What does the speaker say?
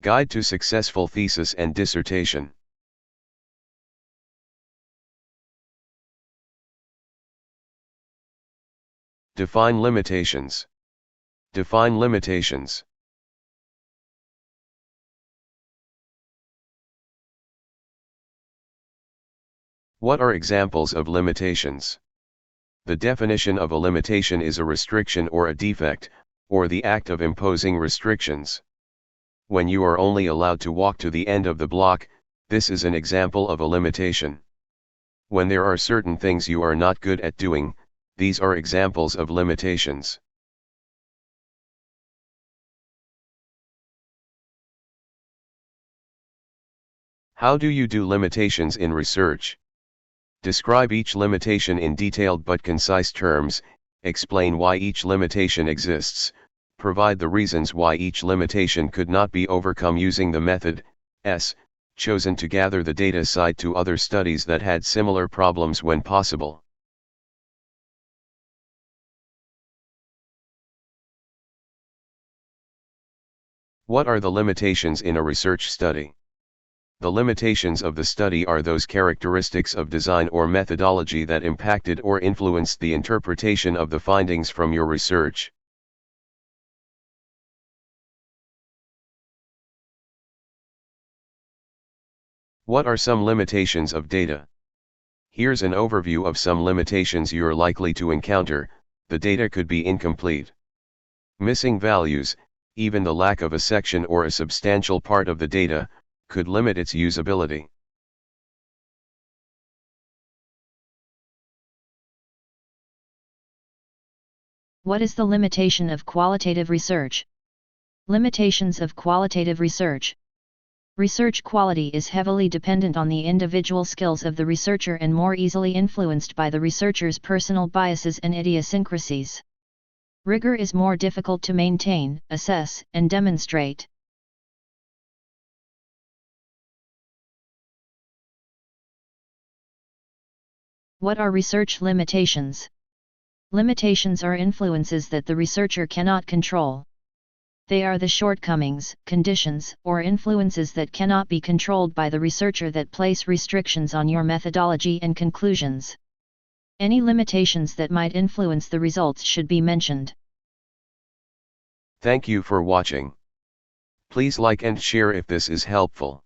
Guide to Successful Thesis and Dissertation. Define limitations. Define limitations. What are examples of limitations? The definition of a limitation is a restriction or a defect, or the act of imposing restrictions. When you are only allowed to walk to the end of the block, this is an example of a limitation. When there are certain things you are not good at doing, these are examples of limitations. How do you do limitations in research? Describe each limitation in detailed but concise terms, explain why each limitation exists, provide the reasons why each limitation could not be overcome using the method chosen to gather the data. Cite to other studies that had similar problems when possible. What are the limitations in a research study? The limitations of the study are those characteristics of design or methodology that impacted or influenced the interpretation of the findings from your research. What are some limitations of data? Here's an overview of some limitations you're likely to encounter. The data could be incomplete. Missing values, even the lack of a section or a substantial part of the data, could limit its usability. What is the limitation of qualitative research? Limitations of qualitative research. Research quality is heavily dependent on the individual skills of the researcher and more easily influenced by the researcher's personal biases and idiosyncrasies. Rigor is more difficult to maintain, assess, and demonstrate. What are research limitations? Limitations are influences that the researcher cannot control. They are the shortcomings, conditions, or influences that cannot be controlled by the researcher that place restrictions on your methodology and conclusions. Any limitations that might influence the results should be mentioned. Thank you for watching. Please like and share if this is helpful.